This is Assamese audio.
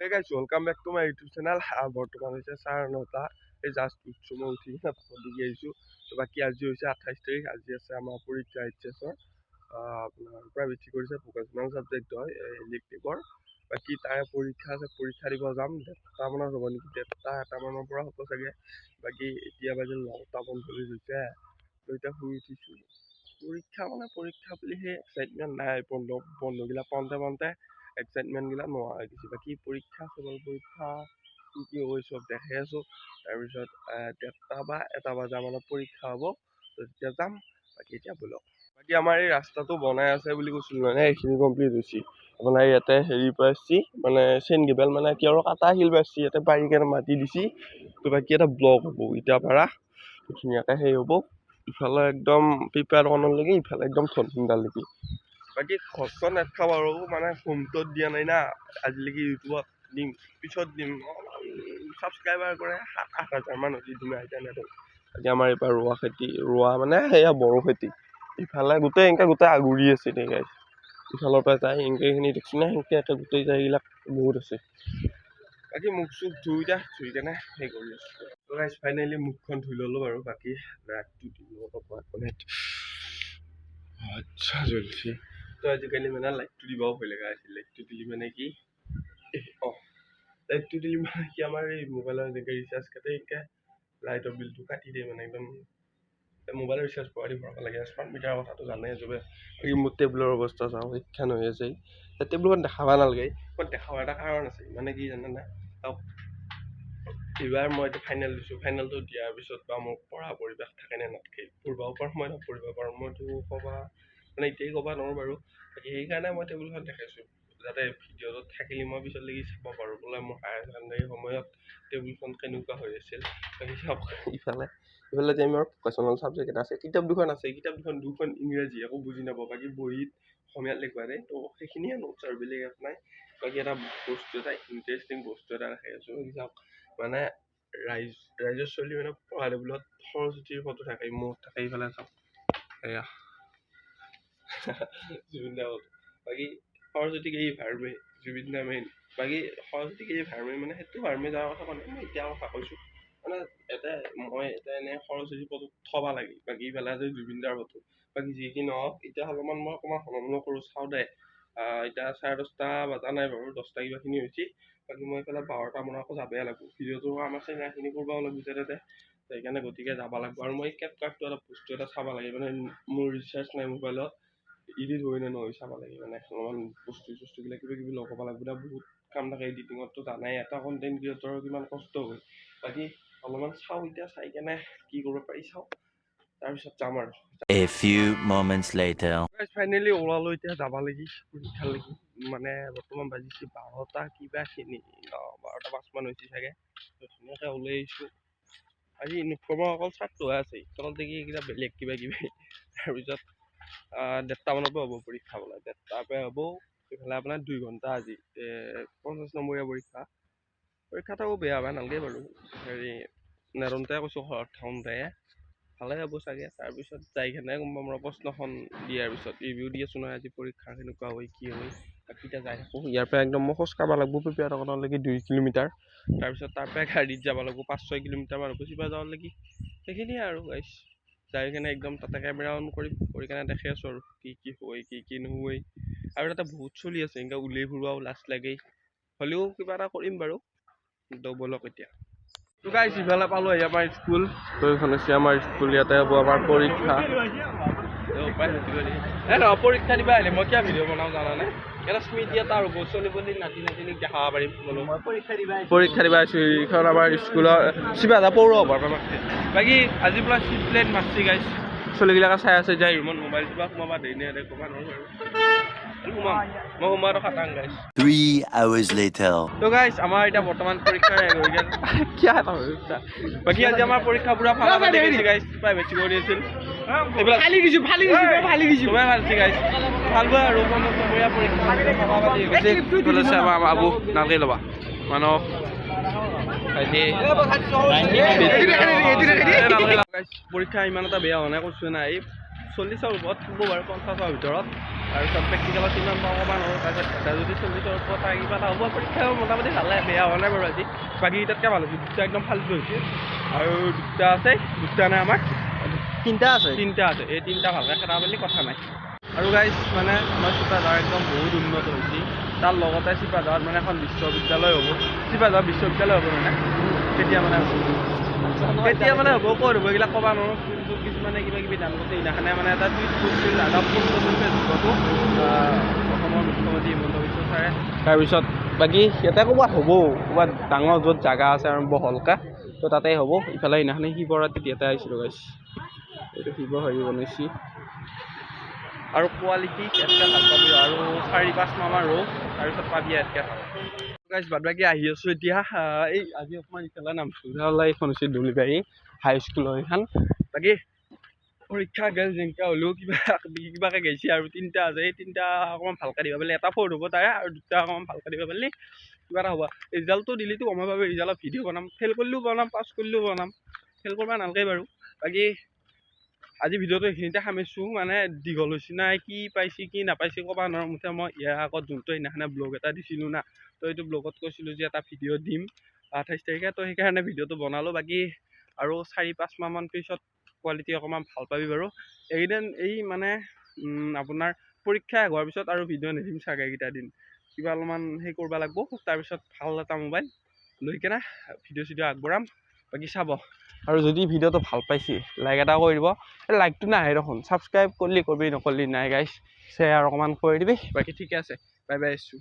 Hey guys, welcome back to my YouTube channel. বৰ্তমান হৈছে 9:30 এই জাষ্ট উঠছো মই উঠি কিনে পঢ়ি আহিছোঁ তো বাকী আজি হৈছে 28 তাৰিখ আজি আছে আমাৰ পৰীক্ষা এইচএছৰ আপোনাৰ প্ৰাইভেট ঠিক কৰিছে ভোকেশ্যনেল ছাবজেক্ট হয় ইলেক্টিভৰ বাকী তাৰে পৰীক্ষা আছে পৰীক্ষা দিব যাম 10টা মানত হ'ব নেকি 10টা মানৰ পৰা হ'ব চাগে বাকী এতিয়া বাজে 9টা 45 হৈছে তো এতিয়া শুই উঠিছোঁ পৰীক্ষা বুলি সেই এক্সাইটমেণ্ট নাই বন্ধুগিলা পাওঁতে এক্সাইটমেণ্ট গিলা নোহোৱা হৈ গৈছে বাকী পৰীক্ষা পৰীক্ষা কি হয় চব দেখাই আছোঁ তাৰপিছত 1টা বা 1টা বজামানত পৰীক্ষা হ'ব তো তেতিয়া যাম বাকী এতিয়া বলক বাকী আমাৰ এই ৰাস্তাটো বনাই আছে বুলি কৈছিলোঁ মানে এইখিনি কমপ্লিট হৈছে আপোনাৰ ইয়াতে হেৰি পাইছি মানে চেইন গেবেল মানে কি আৰু কাটা শিল পাইছি ইয়াতে পাৰি কেনে মাটি দিছি তো বাকী এটা ব্লক হ'ব এতিয়া পাৰা ধুনীয়াকৈ সেই হ'ব ইফালে একদম প্ৰিপেয়াৰখনলৈকে ইফালে একদম থনথিনডালৈকে বাকী খৰচ নাখাব আৰু মানে হোমটোত দিয়া নাই না আজিলৈকে ইউটিউবত দিম পিছত দিম ছাবস্ক্ৰাইবাৰ কৰে 7-8 হাজাৰ মান হৈছে তুমি আইডিয়া আজি আমাৰ এইবাৰ ৰোৱা মানে সেয়া বড়ো খেতি ইফালে গোটেই আগুৰি আছে দেই গাইছ ইফালৰ পৰা যায় এইখিনি দেখছি না সেনেকৈ গোটেই যায় এইবিলাক বহুত আছে বাকী মুখ চুখ ধুই কেনে সেই কৰি আছোঁ তো গাইছ ফাইনেলি মুখখন ধুই ল'লোঁ বাৰু বাকী ৰাতটো দিলোঁ আচ্ছা জ্বলছে তো আজিকালি মানে লাইটটো দিবও ভয় লগা আছিল লাইটটো দিলি মানে কি লাইটটো দিলি মানে কি আমাৰ এই মোবাইলৰ যেনেকৈ ৰিচাৰ্জ কাটে এনেকৈ লাইটৰ বিলটো কাটি দিয়ে মানে একদম মোবাইলৰ ৰিচাৰ্জ ভৰাই ভৰাব লাগে স্মাৰ্ট মিটাৰৰ কথাটো জানেই চবে বাকী মোৰ টেবুলৰ অৱস্থা চাওঁ শিক্ষান হৈ আছে টেবুলখন দেখাব নালাগে দেখাবৰ এটা কাৰণ আছে মানে কি জানানে এইবাৰ মই এতিয়া ফাইনেল দিছোঁ ফাইনেলটো দিয়াৰ পিছত বা মোৰ পঢ়া পৰিৱেশ থাকে নে নাথাকে পঢ়িবও পাৰোঁ মই নপঢ়িব পাৰোঁ মইতো ক'বা মানে এতিয়াই ক'ব নোৱাৰোঁ বাৰু সেইকাৰণে মই টেবুলখন দেখাইছোঁ যাতে ভিডিঅ'টোত থাকিলে মই পিছত লাগি চাব পাৰোঁ বোলে মোৰ হায়াৰ ছেকেণ্ডাৰী সময়ত টেবুলখন কেনেকুৱা হৈ আছিল বাকী চাওক ইফালে যে আমাৰ ভোকেশ্যনেল ছাবজেক্ট এটা আছে কিতাপ দুখন ইংৰাজী একো বুজি নাপাওঁ বাকী বহীত অসমীয়াত লিখবা দেই তো সেইখিনিয়ে নোটছ আৰু বেলেগ একো নাই বাকী এটা বস্তু এটা ইণ্টাৰেষ্টিং বস্তু এটা ৰাখি আছোঁ চাওক মানে ৰাইজৰ চলি মানে পঢ়া টেবুলত সৰস্বতীৰ ফটো থাকে মুখ থাকে ইফালে চাওক এয়া জুবিন দা বাকী সৰস্বতীক এই ভাৰ্মে জুবিন দা মেইন বাকী সৰস্বতীক এই ভাৰ্মে মানে সেইটো ভাৰ্মে যোৱাৰ কথা মানে মই এতিয়া কথা কৈছোঁ মানে মই এনে সৰস্বতী ফটো থ'ব লাগে বাকী ইফালে আছে জুবিন দাৰ ফটো বাকী যি কি নহওক এতিয়া অলপমান মই অকণমান সলনি কৰোঁ চাওঁ দে এতিয়া 10:30 বজা নাই বাৰু 10টা কিবাখিনি হৈছে বাকী মই এইফালে 12টা মানত আকৌ যাবই লাগিব ভিডিঅ'টো আমাৰ চেনেলখিনি কৰিবও লাগিব যাতে সেইকাৰণে গতিকে যাব লাগিব আৰু মই কেপকাৰ্টটো এটা বস্তু এটা চাব লাগে মানে মোৰ ৰিচাৰ্জ নাই মোবাইলত এডিট হৈ নে নহয় চাব লাগে মানে অলপমান বস্তুবিলাক কিবা লগাব লাগিব বহুত কাম থাকে এডিটিঙততো জানাই এটা কণ্টেণ্ট ক্ৰিয়েটৰৰ কিমান কষ্ট হয় বাকী অলপমান চাওঁ এতিয়া চাই কেনে কি কৰিব পাৰি চাওঁ তাৰপিছত যাম আৰু A few moments later. Finally ওলালোঁ এতিয়া যাব লাগি পৰীক্ষা লাগি মানে বৰ্তমান বাজিছে 12টা কিবাখিনি 12:05 মান হৈছে চাগে ধুনীয়াকৈ ওলাই আহিছোঁ আজি ইউনিফৰ্মৰ অকল চাৰ্টটোহে আছে তলত দেখি এইকেইটা বেলেগ কিবা কিবি তাৰপিছত 1:30 মানৰ পৰা হ'ব পৰীক্ষা বোলে 1:30 পৰা হ'ব এইফালে আপোনাৰ 2 ঘণ্টা আজি 50 নম্বৰীয়া পৰীক্ষাটো বেয়া হ'ব নালাগে বাৰু হেৰি নেৰন্তে কৈছোঁ ঘৰত থাকোঁতে ভালে হ'ব চাগে তাৰপিছত যাই কেনে গম পাম আৰু প্ৰশ্নখন দিয়াৰ পিছত ৰিভিউ দি আছোঁ নহয় আজি পৰীক্ষা কেনেকুৱা হয় কি হয় বাকীটা যাই থাকোঁ ইয়াৰ পৰা একদম মই খোজ কাঢ়িব লাগিব প্ৰিপেয়াৰখনলৈকে 2 কিলোমিটাৰ তাৰপিছত তাৰ পৰা গাড়ীত যাব লাগিব 5-6 কিলোমিটাৰমান গুচিব যাব লাগি সেইখিনিয়ে আৰু গাইছ যাই কেনে একদম তাতে কেমেৰা অন কৰি কেনে দেখি আছোঁ আৰু কি হয় কি নহয় আৰু তাতে বহুত চলি আছে এনেকৈ উলিয়াই ফুৰোৱাও লাজ লাগে হ'লেও কিবা এটা কৰিম বাৰু বলক এতিয়া তো গাইছ ইফালে পালোঁ আহি আমাৰ স্কুল তো এইখন হৈছে আমাৰ স্কুল ইয়াতে হ'ব আমাৰ পৰীক্ষা পৰীক্ষা দিবা আহিলে মই কিয় ভিডিঅ' বনাওঁ জানানে এটা স্মৃতি এটা আৰু চলি বুলি নাতি দেখাব পাৰিম বোলো মই পৰীক্ষা দিবা আহিছোঁ এইখন আমাৰ স্কুলৰ শিৱাজা পৌৰ সভাৰ পৰা মাতিছে বাকী আজিৰ পৰা চিট প্লেন মাতিছে গাইছ চলিগিলাকে চাই আছে যায় ৰুমত মোবাইল কিবা সোমাবা দেৰি নে ক'বা নোৱাৰোঁ বাৰু মই সোমাৱাটো খাটাং গাইছ 3 hours later. তো গাইছ আমাৰ এতিয়া বৰ্তমান পৰীক্ষা হৈ গ'ল বাকী আজি আমাৰ পৰীক্ষা পুৰা ফালি গৈছে গাইছ প্ৰাইভেট কৰি আছিল এইবিলাক ফালি দিছোঁ চবেই ভালছে গাইছ ভাল পোৱা আৰু পৰীক্ষা আমাৰ বাবু নালাগে ল'বা মানুহ পৰীক্ষা ইমান এটা বেয়া হোৱা নাই কৈছোঁ নাই 40ৰ ওপৰত থাকিব বাৰু 50ৰ ভিতৰত তাৰপিছত প্ৰেক্টিকেলত ইমান পাব নোৱাৰোঁ তাৰপিছত এটা যদি 40ৰ ওপৰত কিবা এটা হ'ব পৰীক্ষা মোটামুটি ভালে বেয়া হোৱা নাই বাৰু আজি বাকী কেইটাতকৈ ভাল হৈছে দুটা একদম ফাল্টু হৈছে আৰু দুটা আছে দুটা নাই আমাৰ তিনিটা আছে এই তিনিটা ভালকৈ খেলা বুলি কথা নাই আৰু গাইজ মানে আমাৰ চিপাঝাৰ একদম বহুত উন্নত হৈছে তাৰ লগতে চিপাঝাৰত মানে এখন বিশ্ববিদ্যালয় হ'ব চিপাঝাৰ বিশ্ববিদ্যালয় হ'ব মানে কেতিয়া মানে হ'ব ক'ত হ'ব এইবিলাক ক'ব নোৱাৰোঁ কিন্তু কিছুমানে কিবা কিবি দাম কৰিছে সেইদিনাখনে মানে এটা টুইট কৰিছিল এটা পোষ্ট কৰিছিল ফেচবুকতো অসমৰ মুখ্যমন্ত্ৰী হিমন্ত বিশ্ব ছাৰে তাৰপিছত বাকী ইয়াতে ক'ৰবাত হ'ব ক'ৰবাত ডাঙৰ য'ত জেগা আছে আৰু বহলকৈ তো তাতে হ'ব ইফালে সেইদিনাখনে শিৱৰাত্ৰিত ইয়াতে আহিছিলোঁ গাইছ এইটো শিৱ হেৰি বনাইছে আৰু কোৱালিটি ইয়াতকৈ ভাল পাবি আৰু 4-5 মাহমান ৰৌ তাৰপিছত পাবি ইয়াতকৈ গাইজ বাদ বাকী আহি আছোঁ এতিয়া এই আজি অকণমান ইফালে নামছোঁ এইখন হৈছে দুলিবাৰী হাইস্কুলৰ এইখন বাকী পৰীক্ষা গেল যেনেকৈ হ'লেও কিবাকৈ গৈছে আৰু তিনিটা আছে এই তিনিটা অকণমান ভালকৈ দিব পাৰিলে এটা 4th হ'ব তাৰে আৰু দুটা অকণমান ভালকৈ দিব পাৰিলে কিবা এটা হ'ব ৰিজাল্টটো দিলেতো গমেই পাবি ৰিজাল্টৰ ভিডিঅ' বনাম ফেইল কৰিলেও বনাম পাছ কৰিলেও বনাম ফেইল কৰিব নালাগে বাৰু বাকী আজি ভিডিঅ'টো এইখিনিতে সামৰিছোঁ মানে দীঘল হৈছে নাই কি পাইছে কি নাপাইছে ক'ব নোৱাৰোঁ মুঠতে মই ইয়াৰ আগত যোনটো সেইদিনাখনে ব্লগ এটা দিছিলোঁ না তো এইটো ব্লগত কৈছিলোঁ যে এটা ভিডিঅ' দিম 28 তাৰিখে তো সেইকাৰণে ভিডিঅ'টো বনালোঁ বাকী আৰু 4-5 মাহমান পিছত কোৱালিটি অকণমান ভাল পাবি বাৰু এইকেইদিন এই মানে আপোনাৰ পৰীক্ষা শেষ হোৱাৰ পিছত আৰু ভিডিঅ' নিদিম চাগে এইকেইটা দিন কিবা অলপমান সেই কৰিব লাগিব তাৰপিছত ভাল এটা মোবাইল লৈ কেনে ভিডিঅ' আগবঢ়াম বাকী চাব আৰু যদি ভিডিঅ'টো ভাল পাইছে লাইক এটা কৰি দিব লাইকটো নাহে দেখোন ছাবস্ক্ৰাইব কৰিলি কৰিবি নকৰিলি নাই গাইছ শ্বেয়াৰ অকণমান কৰি দিবি বাকী ঠিকে আছে বাই বাই আছোঁ